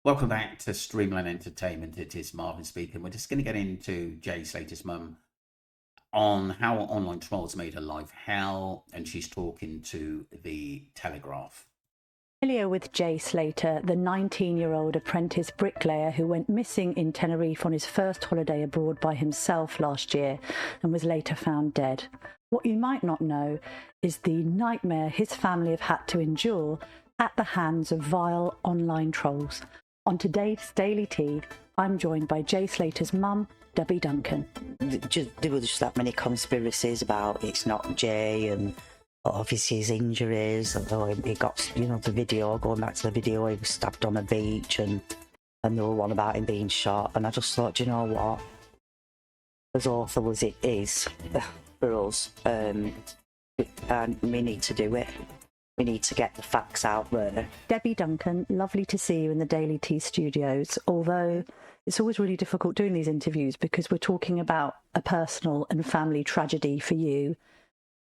Welcome back to Streamline Entertainment. It is Marvin speaking. We're just going to get into Jay's latest mum on how online trolls made her life hell, and she's talking to the Telegraph. Familiar with Jay Slater, the 19-year-old apprentice bricklayer who went missing in Tenerife on his first holiday abroad by himself last year and was later found dead. What you might not know is the nightmare his family have had to endure at the hands of vile online trolls. On today's Daily Tea, I'm joined by Jay Slater's mum, Debbie Duncan. There were just that many conspiracies about it's not Jay and obviously his injuries. Although he got, the video, going back to the video, he was stabbed on a beach and there were one about him being shot. And I just thought, you know what? As awful as it is for us, and we need to do it. We need to get the facts out there. Debbie Duncan, lovely to see you in the Daily Tea studios, although it's always really difficult doing these interviews because we're talking about a personal and family tragedy for you.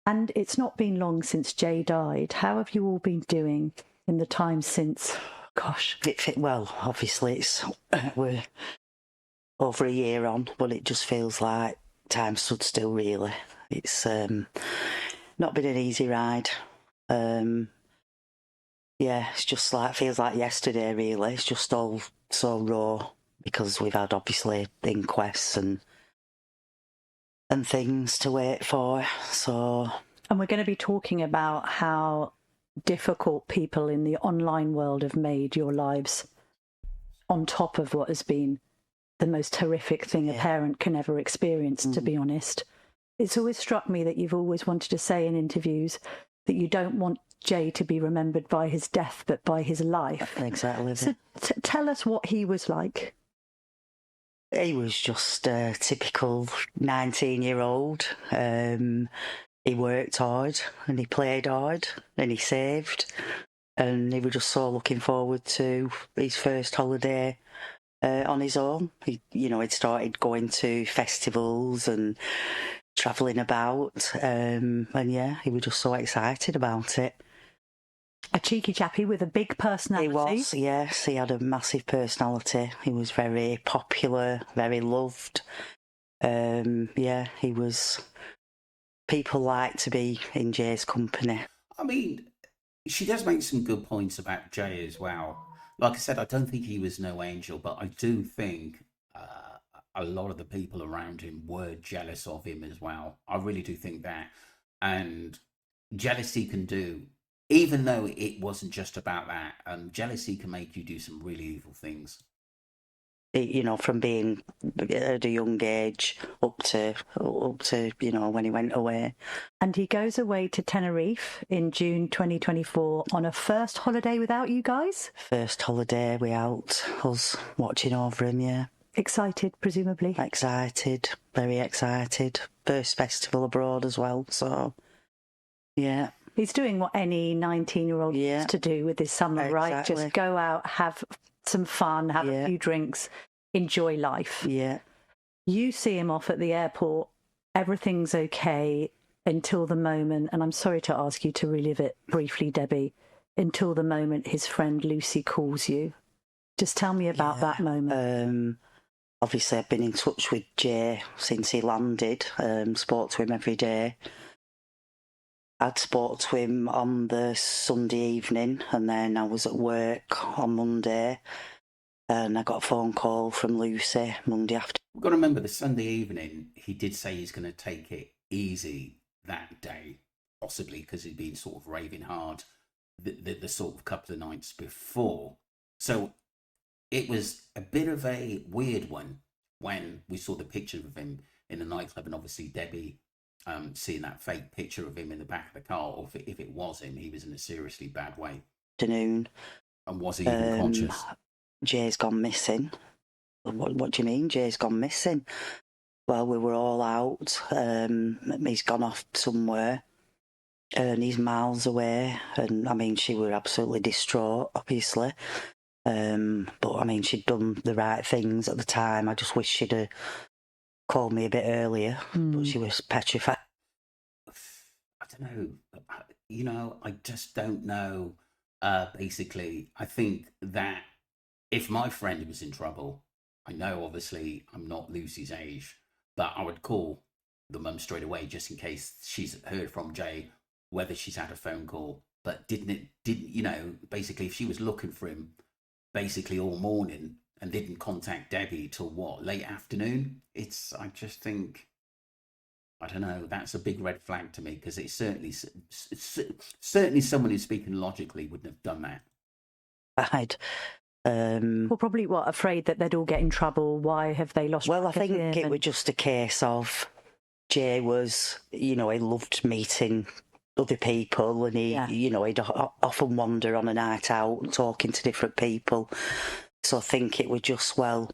And it's not been long since Jay died. How have you all been doing in the time since? Gosh. Well, obviously we're over a year on, but it just feels like time stood still, really. It's not been an easy ride. It's just feels like yesterday, really. It's just all so raw because we've had obviously inquests and things to wait for. And we're going to be talking about how difficult people in the online world have made your lives on top of what has been the most horrific thing a parent can ever experience, to be honest. It's always struck me that you've always wanted to say in interviews that you don't want Jay to be remembered by his death, but by his life. Exactly. So tell us what he was like. He was just a typical 19-year-old. He worked hard and he played hard and he saved. And he was just so looking forward to his first holiday on his own. He'd started going to festivals and travelling about, he was just so excited about it. A cheeky chappy with a big personality. He was, yes. He had a massive personality. He was very popular, very loved. He was... People like to be in Jay's company. I mean, she does make some good points about Jay as well. Like I said, I don't think he was no angel, but I do think a lot of the people around him were jealous of him as well. I really do think that. And jealousy can do, even though it wasn't just about that, jealousy can make you do some really evil things. From being at a young age up to when he went away. And he goes away to Tenerife in June 2024 on a first holiday without you guys? First holiday without us watching over him, yeah. Excited, presumably? Excited, very excited. First festival abroad as well, so, yeah. He's doing what any 19-year-old used to do with his summer, right? Just go out, have some fun, have a few drinks, enjoy life. Yeah. You see him off at the airport, everything's okay until the moment, and I'm sorry to ask you to relive it briefly, Debbie, until the moment his friend Lucy calls you. Just tell me about that moment. Obviously, I've been in touch with Jay since he landed, spoke to him every day. I'd spoke to him on the Sunday evening, and then I was at work on Monday, and I got a phone call from Lucy Monday after. We've got to remember the Sunday evening, he did say he's going to take it easy that day, possibly because he'd been sort of raving hard the sort of couple of nights before. So it was a bit of a weird one when we saw the picture of him in the nightclub, and obviously Debbie seeing that fake picture of him in the back of the car, or if it was him, he was in a seriously bad way. Afternoon. And was he even conscious? Jay's gone missing. What do you mean, Jay's gone missing? Well, we were all out. He's gone off somewhere, and he's miles away. And I mean, she were absolutely distraught, obviously. But I mean, she'd done the right things at the time. I just wish she'd have called me a bit earlier, but she was petrified. I don't know. I just don't know. Basically, I think that if my friend was in trouble, I know obviously I'm not Lucy's age, but I would call the mum straight away just in case she's heard from Jay, whether she's had a phone call. But didn't basically if she was looking for him basically all morning and didn't contact Debbie till what, late afternoon? I just think, I don't know, that's a big red flag to me, because it's certainly someone who's speaking logically wouldn't have done that. I'd. Well, probably afraid that they'd all get in trouble. Why have they lost? Well, I track of think him? it was just a case of Jay was, he loved meeting other people, and he'd often wander on a night out talking to different people. So I think it was just, well,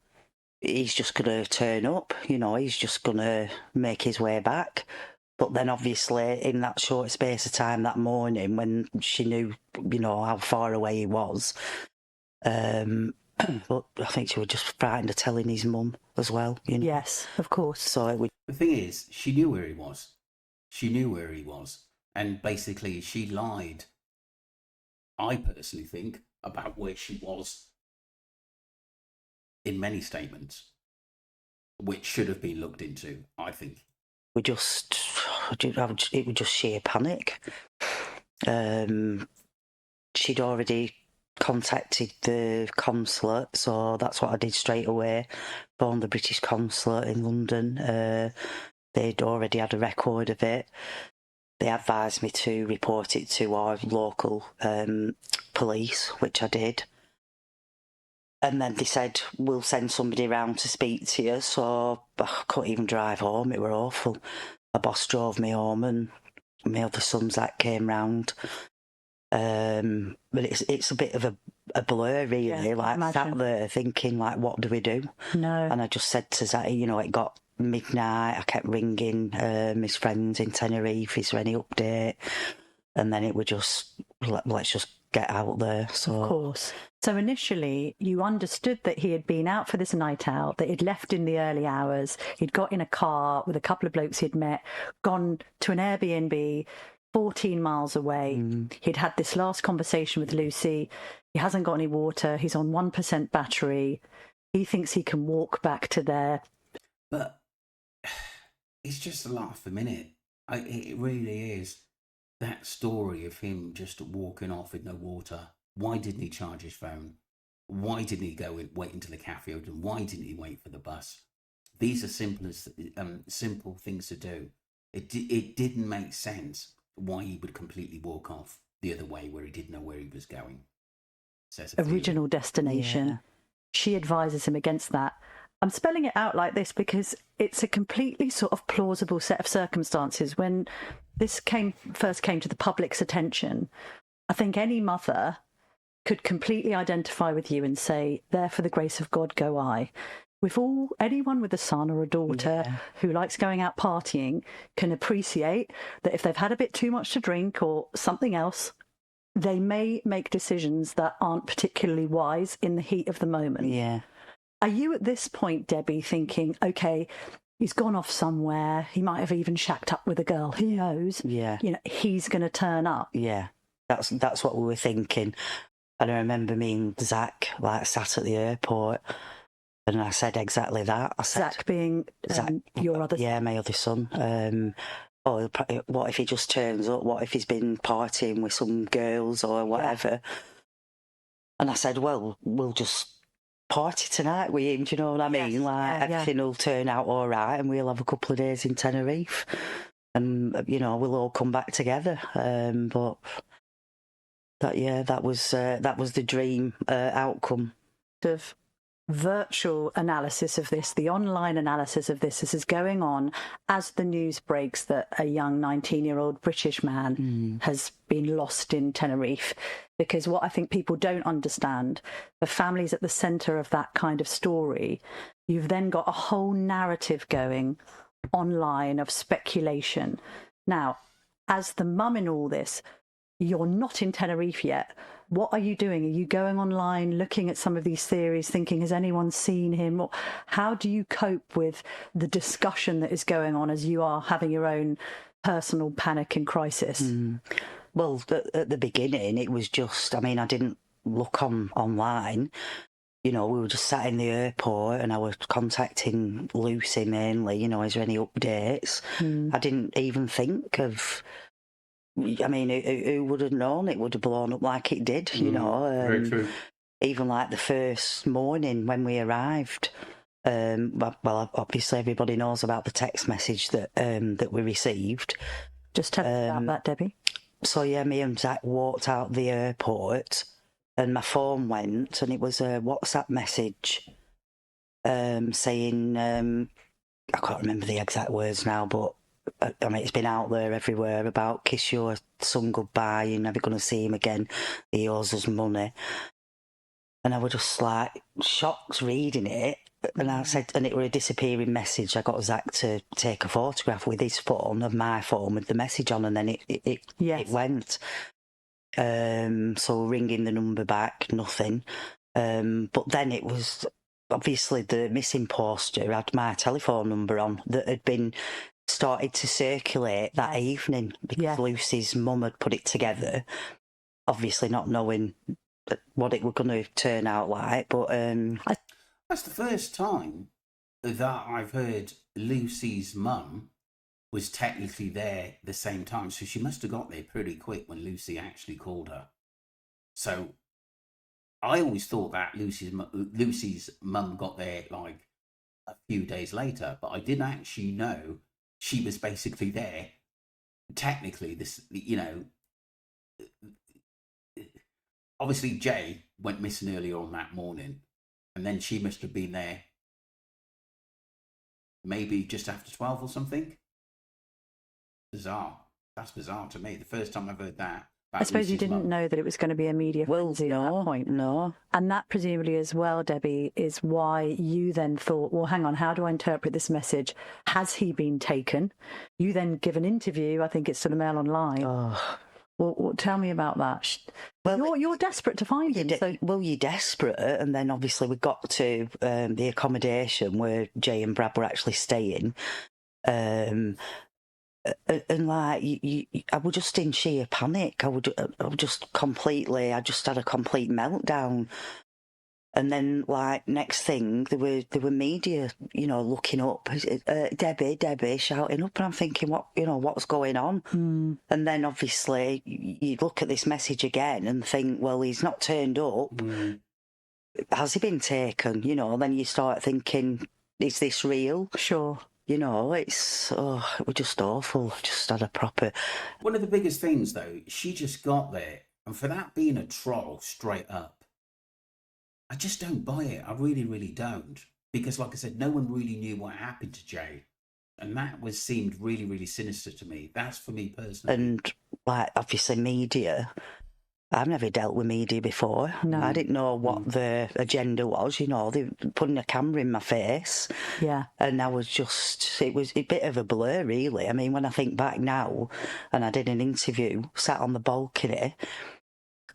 he's just going to turn up, he's just going to make his way back. But then obviously in that short space of time that morning, when she knew, how far away he was, but I think she was just frightened of telling his mum as well. Yes, of course. So it would. The thing is, she knew where he was. And basically she lied, I personally think, about where she was in many statements, which should have been looked into, I think. It was just sheer panic. She'd already contacted the consulate, so that's what I did straight away. Phoned the British consulate in London. They'd already had a record of it. They advised me to report it to our local police, which I did. And then they said, we'll send somebody round to speak to you. So I couldn't even drive home. It were awful. My boss drove me home, and my other sons that came round. But it's a bit of a blur, really. Sat there thinking, what do we do? No. And I just said to Zach, it got midnight. I kept ringing his friends in Tenerife. Is there any update? And then it would just, let's just get out there. So. Of course. So initially, you understood that he had been out for this night out, that he'd left in the early hours, he'd got in a car with a couple of blokes he'd met, gone to an Airbnb 14 miles away. He'd had this last conversation with Lucy. He hasn't got any water. He's on 1% battery. He thinks he can walk back to there. But it's just a laugh a minute. It really is. That story of him just walking off with no water. Why didn't he charge his phone? Why didn't he go and wait until the cafe opened? Why didn't he wait for the bus? These are simple things to do. It didn't make sense why he would completely walk off the other way where he didn't know where he was going. Original destination. Yeah. She advises him against that. I'm spelling it out like this because it's a completely sort of plausible set of circumstances. When this first came to the public's attention, I think any mother could completely identify with you and say, there for the grace of God go I. Anyone with a son or a daughter who likes going out partying can appreciate that if they've had a bit too much to drink or something else, they may make decisions that aren't particularly wise in the heat of the moment. Yeah. Are you at this point, Debbie, thinking, okay, he's gone off somewhere, he might have even shacked up with a girl, who knows? Yeah. He's going to turn up. Yeah, that's what we were thinking. And I remember me and Zach sat at the airport, and I said exactly that. I said, Zach being your other son? Yeah, my other son. What if he just turns up? What if he's been partying with some girls or whatever? Yeah. And I said, well, we'll just party tonight with him, do you know what I mean? Yes. Everything will turn out all right, and we'll have a couple of days in Tenerife, and we'll all come back together. But that was the dream outcome. Of virtual analysis of this, the online analysis of this is going on as the news breaks that a young 19-year-old British man has been lost in Tenerife. Because what I think people don't understand, the family's at the centre of that kind of story. You've then got a whole narrative going online of speculation. Now, as the mum in all this, you're not in Tenerife yet. What are you doing? Are you going online, looking at some of these theories, thinking, has anyone seen him? How do you cope with the discussion that is going on as you are having your own personal panic and crisis? Well, at the beginning, it was just, I didn't look online. we were just sat in the airport and I was contacting Lucy mainly, is there any updates? I didn't even think of, I mean, who would have known it would have blown up like it did, Very true. Even like the first morning when we arrived. Well, obviously everybody knows about the text message that we received. Just tell us about that, Debbie. So yeah, me and Zach walked out the airport and my phone went and it was a WhatsApp message saying, I can't remember the exact words now, but I mean, it's been out there everywhere about kiss your son goodbye, you're never going to see him again, he owes us money. And I was just like shocked reading it. And I said, and it was a disappearing message. I got Zach to take a photograph with his phone of my phone with the message on, and then it went. So ringing the number back, nothing. But then it was obviously the missing poster had my telephone number on that had been started to circulate that evening because Lucy's mum had put it together, obviously not knowing what it was going to turn out like. But that's the first time that I've heard Lucy's mum was technically there the same time. So she must have got there pretty quick when Lucy actually called her. So I always thought that Lucy's mum got there like a few days later, but I didn't actually know she was basically there. Technically, obviously Jay went missing earlier on that morning, and then she must have been there maybe just after 12 or something. Bizarre. That's bizarre to me. The first time I've heard that. I suppose you didn't know that it was going to be a media frenzy at that point. No. And that presumably as well, Debbie, is why you then thought, well, hang on, how do I interpret this message? Has he been taken? You then give an interview, I think it's to the Mail Online. Oh. Well, tell me about that. Well, you're desperate to find him. Well, you're desperate, and then obviously we got to the accommodation where Jay and Brad were actually staying. And like, I was just in sheer panic. I just had a complete meltdown. And then, like, next thing, there were media, looking up, Debbie, shouting up, and I'm thinking, what's going on? And then, obviously, you look at this message again and think, well, he's not turned up. Has he been taken? Then you start thinking, is this real? Sure. It was just awful. Just had a proper... One of the biggest things, though, she just got there, and for that being a troll straight up, I just don't buy it. I really, really don't. Because, like I said, no one really knew what happened to Jay. And that seemed really, really sinister to me. That's for me personally. And, like, obviously media... I've never dealt with media before. No. I didn't know what the agenda was, they were putting a camera in my face. Yeah. And it was a bit of a blur, really. I mean, when I think back now, and I did an interview, sat on the balcony,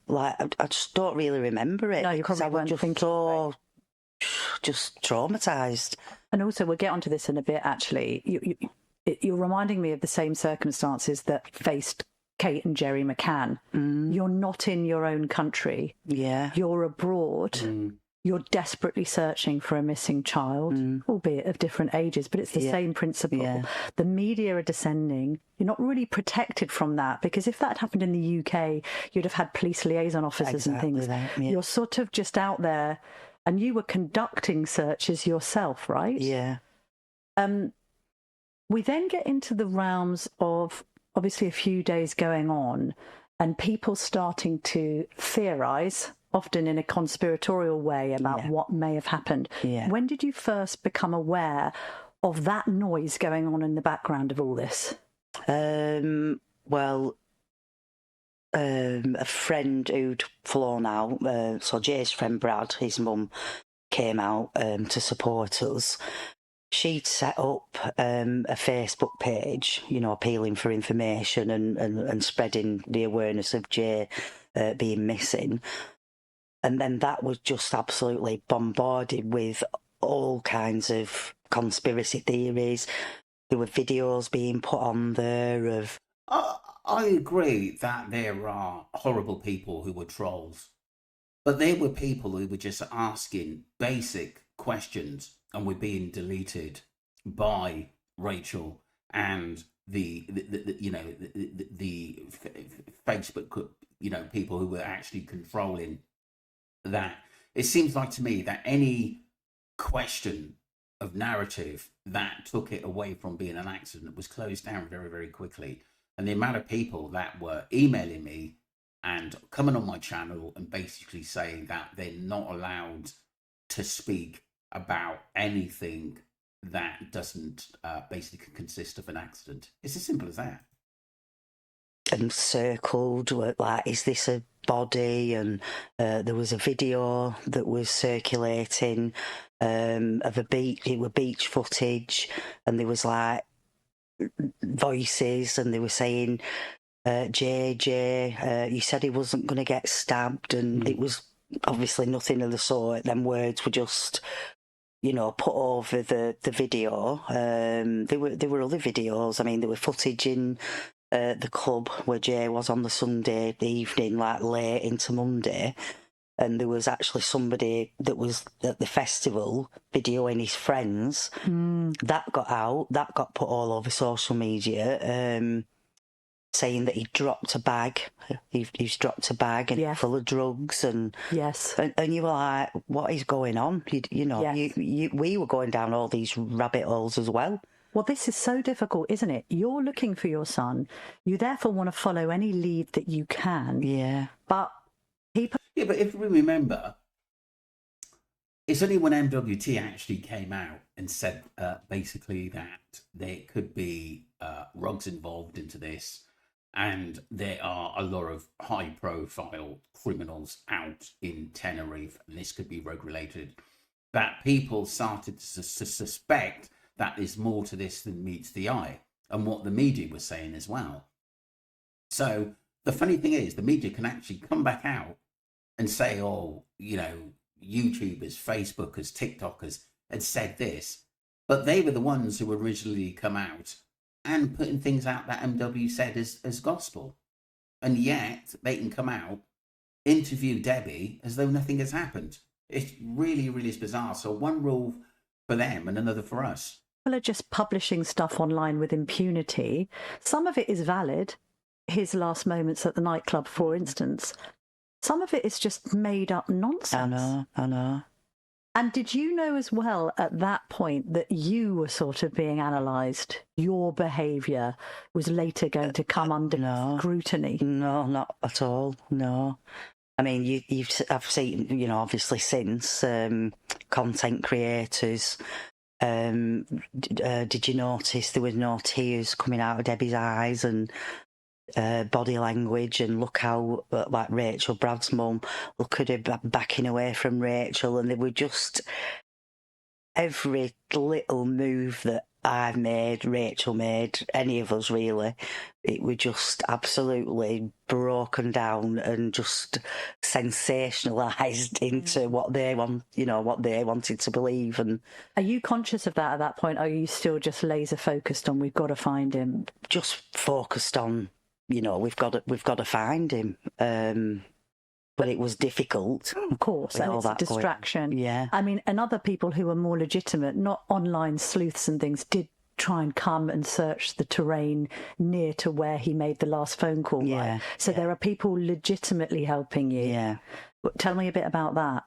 like, I just don't really remember it. No, you probably weren't thinking so just traumatised. And also, we'll get onto this in a bit, actually. You're reminding me of the same circumstances that faced Kate and Jerry McCann. You're not in your own country. Yeah. You're abroad. You're desperately searching for a missing child, albeit of different ages, but it's the same principle. Yeah. The media are descending. You're not really protected from that, because if that had happened in the UK, you'd have had police liaison officers and things. You're sort of just out there, and you were conducting searches yourself, right? Yeah. We then get into the realms of obviously a few days going on and people starting to theorise, often in a conspiratorial way, about what may have happened. Yeah. When did you first become aware of that noise going on in the background of all this? Well, a friend who'd flown out, so Jay's friend Brad, his mum, came out to support us. She'd set up a Facebook page, appealing for information and spreading the awareness of Jay being missing. And then that was just absolutely bombarded with all kinds of conspiracy theories. There were videos being put on there of... I agree that there are horrible people who were trolls. But there were people who were just asking basic questions and were being deleted by Rachel and the Facebook, people who were actually controlling that. It seems like to me that any question of narrative that took it away from being an accident was closed down very, very quickly. And the amount of people that were emailing me and coming on my channel and basically saying that they're not allowed to speak about anything that doesn't basically consist of an accident. It's as simple as that. And circled, like, is this a body? And there was a video that was circulating of a beach. It was beach footage, and there was like voices, and they were saying, JJ, you said he wasn't going to get stabbed, and it was obviously nothing of the sort. Them words were just, put over the video. There were other videos. I mean, there were footage in the club where Jay was on the Sunday evening, like late into Monday, and there was actually somebody that was at the festival videoing his friends. That got out. That got put all over social media. Saying that he dropped a bag. He's dropped a bag and full of drugs, and yes, and you were like, what is going on? We were going down all these rabbit holes as well. Well, this is so difficult, isn't it? You're looking for your son. You therefore want to follow any lead that you can. Yeah. But people. Yeah, but if we remember, it's only when MWT actually came out and said basically that there could be rugs involved into this, and there are a lot of high-profile criminals out in Tenerife, and this could be rug-related, that people started to suspect that there's more to this than meets the eye, and what the media was saying as well. So the funny thing is, the media can actually come back out and say, oh, YouTubers, Facebookers, TikTokers had said this, but they were the ones who originally come out and putting things out that MW said as gospel. And yet they can come out, interview Debbie as though nothing has happened. It's really, really bizarre. So one rule for them and another for us. People are just publishing stuff online with impunity. Some of it is valid. His last moments at the nightclub, for instance. Some of it is just made up nonsense. I know. And did you know as well at that point that you were sort of being analysed? Your behaviour was later going to come under scrutiny? No, not at all. No. I mean, I've seen, obviously since content creators. Did you notice there was no tears coming out of Debbie's eyes, and body language, and look how, like Rachel, Brad's mum, look at her backing away from Rachel, and they were just, every little move that I've made, Rachel made, any of us really, it was just absolutely broken down and just sensationalised into what they wanted to believe. And are you conscious of that at that point? Are you still just laser focused on we've got to find him? Just focused on, we've got to find him. But it was difficult. Of course, and it's a distraction. Yeah. I mean, and other people who were more legitimate, not online sleuths and things, did try and come and search the terrain near to where he made the last phone call. Yeah. Right? So there are people legitimately helping you. Yeah. Tell me a bit about that.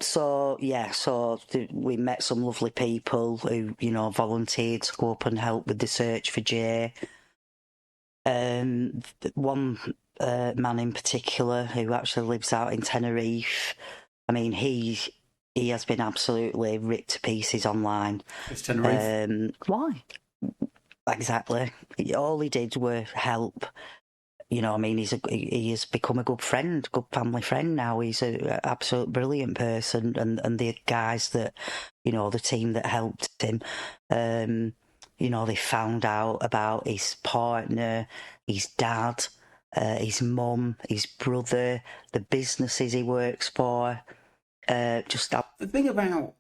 So we met some lovely people who, volunteered to go up and help with the search for Jay. One man in particular who actually lives out in Tenerife. I mean, he has been absolutely ripped to pieces online. It's Tenerife. Why? Exactly. All he did were help. He has become a good friend, good family friend now. He's an absolute brilliant person, and the guys that, the team that helped him, they found out about his partner, his dad, his mum, his brother, the businesses he works for. The thing about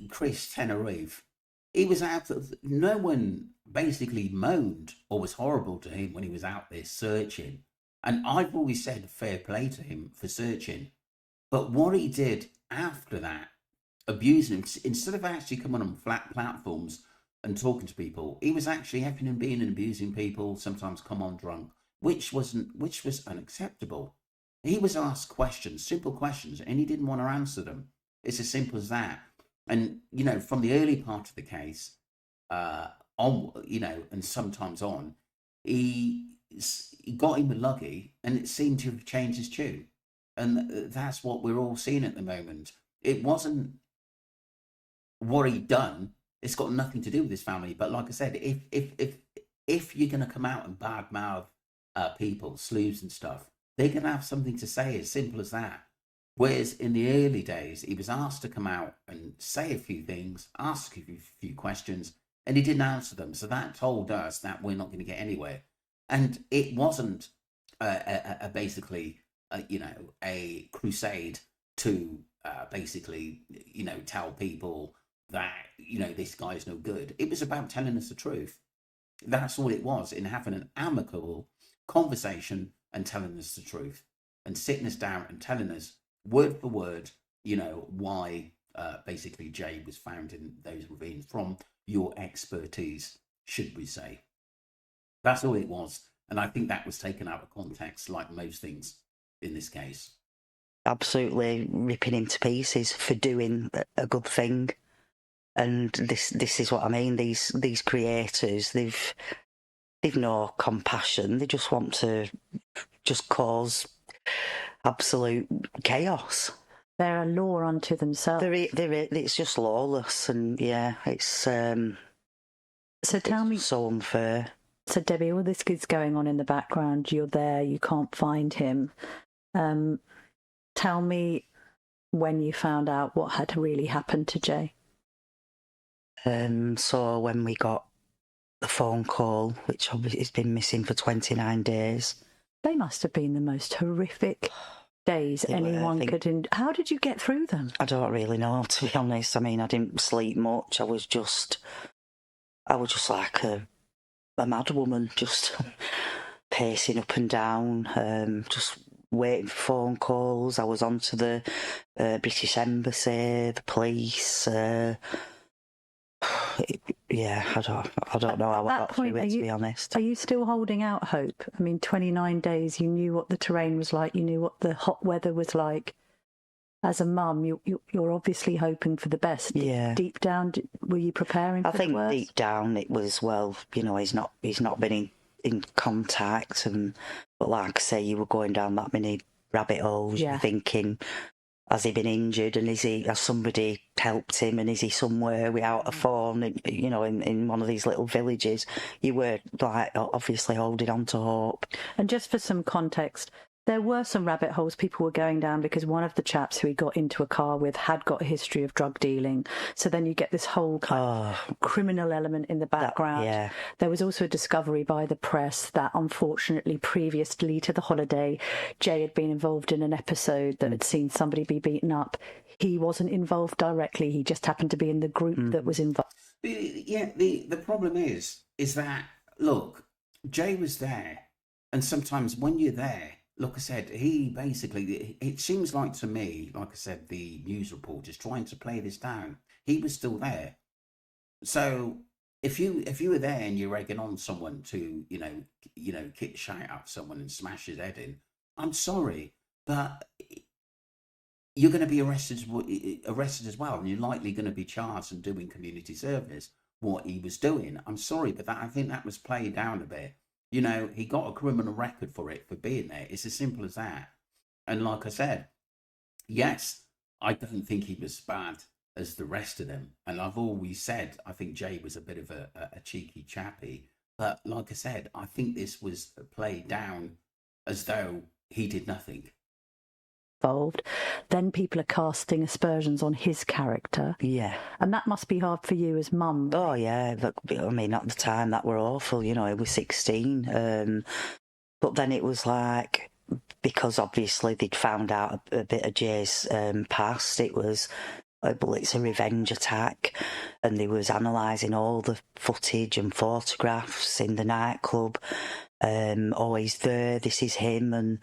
Chris Tenerife, he was out. No one basically moaned or was horrible to him when he was out there searching. And I've always said fair play to him for searching. But what he did after that, abusing him, instead of actually coming on flat platforms and talking to people, he was actually having and being and abusing people, sometimes come on drunk, which was unacceptable. He was asked questions, simple questions, and he didn't want to answer them. It's as simple as that. And, from the early part of the case, and sometimes on, he got him a luggy, and it seemed to have changed his tune. And that's what we're all seeing at the moment. It wasn't what he'd done. It's got nothing to do with his family. But like I said, if you're going to come out and badmouth people, sleuths and stuff, they're going to have something to say, as simple as that. Whereas in the early days, he was asked to come out and say a few things, ask a few questions, and he didn't answer them. So that told us that we're not going to get anywhere. And it wasn't basically, a crusade to basically, tell people that, this guy's no good. It was about telling us the truth. That's all it was, in having an amicable conversation and telling us the truth and sitting us down and telling us word for word, why basically Jay was found in those ravines from your expertise, should we say. That's all it was. And I think that was taken out of context, like most things in this case. Absolutely ripping him to pieces for doing a good thing. And this is what I mean. These creators, they've no compassion. They just want to just cause absolute chaos. They're a law unto themselves. It's just lawless, and yeah, it's so tell me, so unfair. So Debbie, all this is going on in the background. You're there. You can't find him. Tell me when you found out what had really happened to Jay. So when we got the phone call, which obviously has been missing for 29 days. They must have been the most horrific days anyone could. How did you get through them? I don't really know, to be honest. I mean, I didn't sleep much. I was just like a mad woman, just pacing up and down, just waiting for phone calls. I was on to the British Embassy, the police. I don't know how I got through it, to be honest. Are you still holding out hope? I mean, 29 days, you knew what the terrain was like, you knew what the hot weather was like. As a mum, you're obviously hoping for the best. Yeah. Deep down, were you preparing for the worst? I think deep down it was, well, he's not been in contact, but like I say, you were going down that many rabbit holes. Yeah. You're thinking, has he been injured, and has somebody helped him, and is he somewhere without a phone, in one of these little villages? You were like obviously holding on to hope. And just for some context, there were some rabbit holes people were going down because one of the chaps who he got into a car with had got a history of drug dealing. So then you get this whole kind of criminal element in the background. Yeah. There was also a discovery by the press that unfortunately previously to the holiday, Jay had been involved in an episode that had seen somebody be beaten up. He wasn't involved directly. He just happened to be in the group that was involved. Yeah, the problem is that, look, Jay was there. And sometimes when you're there, like I said, he basically, it seems like to me, like I said, the news reporters trying to play this down. He was still there. So if you were there and you're egging on someone to, kick shout out someone and smash his head in, I'm sorry, but you're going to be arrested as well, and you're likely going to be charged and doing community service, what he was doing. I'm sorry, but I think that was played down a bit. He got a criminal record for being there. It's as simple as that. And like I said, yes, I don't think he was as bad as the rest of them. And I've always said, I think Jay was a bit of a cheeky chappy. But like I said, I think this was played down as though he did nothing. Involved, then people are casting aspersions on his character. Yeah. And that must be hard for you as mum. Oh, yeah. Look, I mean, at the time, that were awful. He was 16. But then it was like, because obviously they'd found out a bit of Jay's past, it was, well, it's a revenge attack. And they was analysing all the footage and photographs in the nightclub. always there. This is him, and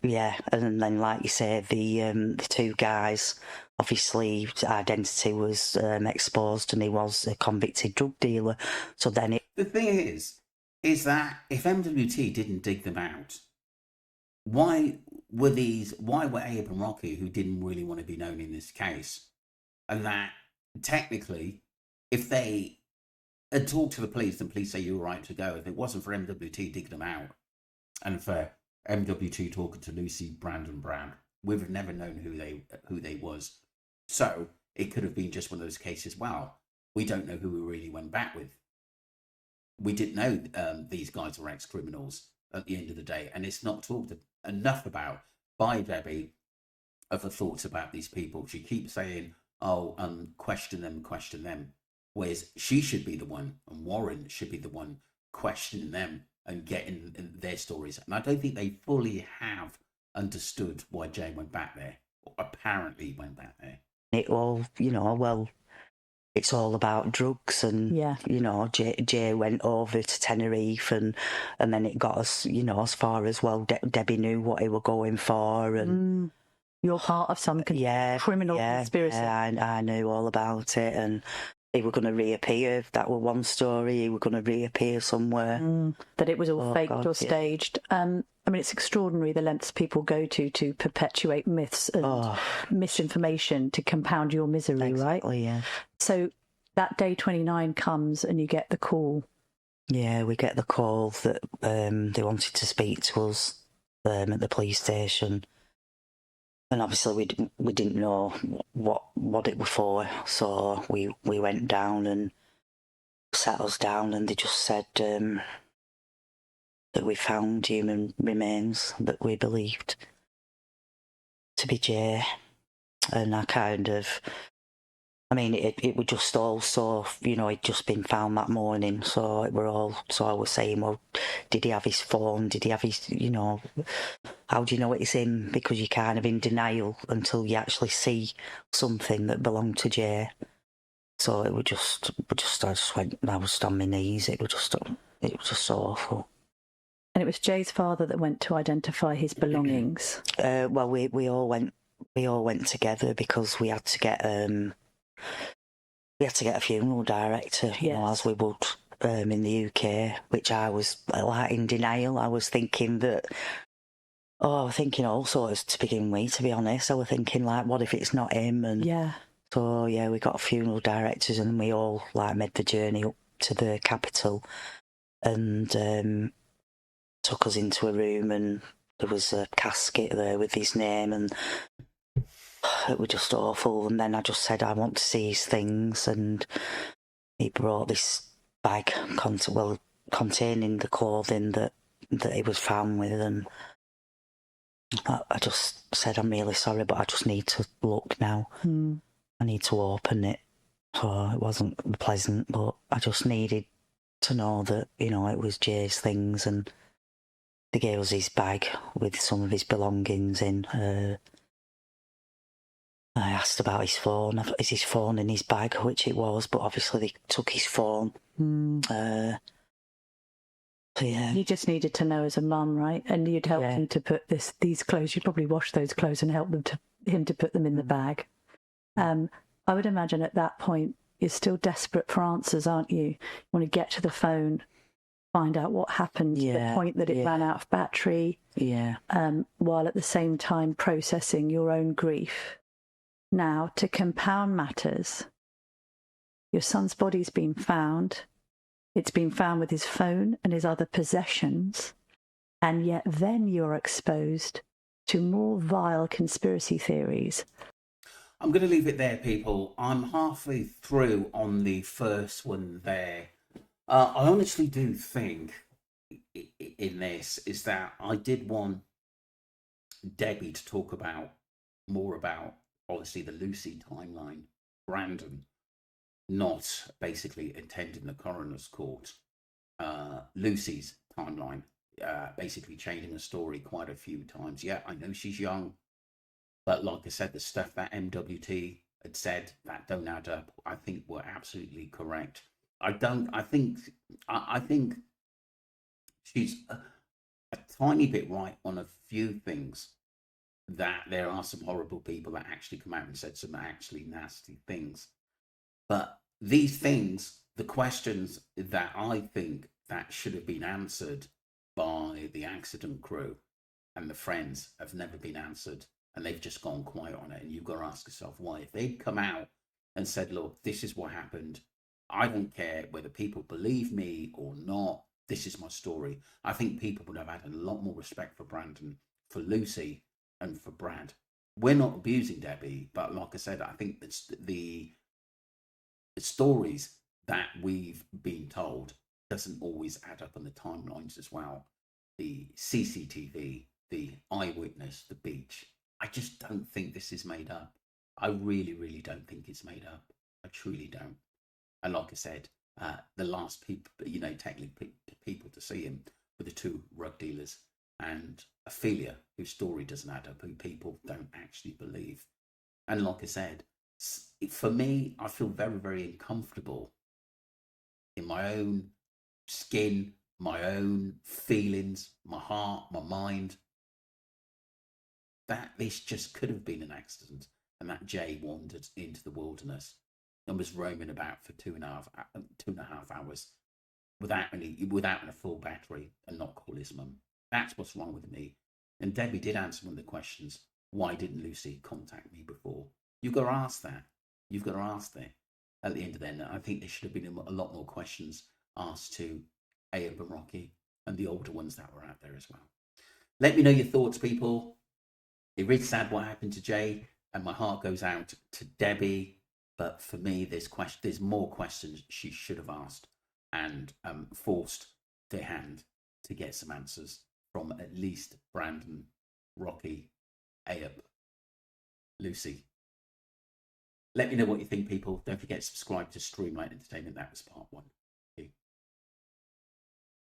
yeah, and then like you say, the two guys, obviously his identity was exposed, and he was a convicted drug dealer. So then The thing is that if MWT didn't dig them out, why were Abe and Rocky, who didn't really want to be known in this case, and that technically, if they had talked to the police, the police say you were right to go. If it wasn't for MWT digging them out, and for MWT talking to Lucy Brandon Brown, we would have never known who they was. So it could have been just one of those cases. Well, we don't know who we really went back with. We didn't know these guys were ex-criminals at the end of the day, and it's not talked enough about by Debbie of her thoughts about these people. She keeps saying, "Oh, question them," whereas she should be the one, and Warren should be the one questioning them and getting their stories. And I don't think they fully have understood why Jay went back there, or apparently went back there. it all, it's all about drugs, and Jay went over to Tenerife, and then it got us, as far as, well, Debbie knew what he were going for, and you're part of some criminal conspiracy. I knew all about it, and he were going to reappear. That were one story. He were going to reappear somewhere. That it was all faked or staged. I mean, it's extraordinary the lengths people go to perpetuate myths and misinformation to compound your misery, right? Yeah. So that day 29 comes and you get the call. Yeah, we get the call that they wanted to speak to us at the police station. And obviously we didn't know what it was for, so we went down and sat us down, and they just said that we found human remains that we believed to be Jay. And it was just all so, it'd just been found that morning, so it were all, so I was saying, well, did he have his phone, did he have his, how do you know it's him? Because you're kind of in denial until you actually see something that belonged to Jay. So it was just, I was on my knees, it was just so awful. And it was Jay's father that went to identify his belongings. Well, we all went together, because we had to get a funeral director, as we would in the UK, which I was like in denial. I was thinking thinking all sorts to begin with, to be honest. I was thinking, like, what if it's not him? And so we got funeral directors, and we all made the journey up to the capital, and took us into a room, and there was a casket there with his name, and it was just awful. And then I just said, I want to see his things, and he brought this bag containing the clothing that he was found with, and I just said, I'm really sorry, but I just need to look now. I need to open it. So it wasn't pleasant, but I just needed to know that, it was Jay's things, and they gave us his bag with some of his belongings in. I asked about his phone. Is his phone in his bag? Which it was, but obviously they took his phone. So yeah. You just needed to know as a mum, right? And you'd help him to put these clothes. You'd probably wash those clothes and help him to put them in the bag. I would imagine at that point you're still desperate for answers, aren't you? You want to get to the phone, find out what happened to the point that it ran out of battery. While at the same time processing your own grief. Now, to compound matters, your son's body's been found. It's been found with his phone and his other possessions. And yet then you're exposed to more vile conspiracy theories. I'm going to leave it there, people. I'm halfway through on the first one there. I honestly do think in this is that I did want Debbie to talk more about obviously the Lucy timeline, Brandon not basically attending the coroner's court, Lucy's timeline, basically changing the story quite a few times. Yeah, I know she's young, but like I said, the stuff that MWT had said that don't add up, I think were absolutely correct. I think she's a tiny bit right on a few things, that there are some horrible people that actually come out and said some actually nasty things. But these things, the questions that I think that should have been answered by the accident crew and the friends have never been answered, and they've just gone quiet on it. And you've got to ask yourself why. If they'd come out and said, look, this is what happened, I don't care whether people believe me or not, this is my story, I think people would have had a lot more respect for Brandon, for Lucy, and for Brad. We're not abusing Debbie, but like I said, I think it's the stories that we've been told doesn't always add up on the timelines as well. The CCTV, the eyewitness, the beach. I just don't think this is made up. I really, really don't think it's made up. I truly don't. And like I said, the last people, technically people to see him were the two rug dealers and Ophelia, whose story doesn't add up, who people don't actually believe. And like I said, for me, I feel very, very uncomfortable in my own skin, my own feelings, my heart, my mind, that this just could have been an accident, and that Jay wandered into the wilderness and was roaming about for 2.5 hours without a full battery and not call his mum. That's what's wrong with me. And Debbie did answer one of the questions: why didn't Lucy contact me before? You've got to ask that. You've got to ask that. At the end of the day, I think there should have been a lot more questions asked to Abe and Rocky and the older ones that were out there as well. Let me know your thoughts, people. It is sad what happened to Jay, and my heart goes out to Debbie. But for me, there's more questions she should have asked and forced their hand to get some answers from at least Brandon, Rocky, Abe, Lucy. Let me know what you think, people. Don't forget to subscribe to Streamlight Entertainment. That was part 1.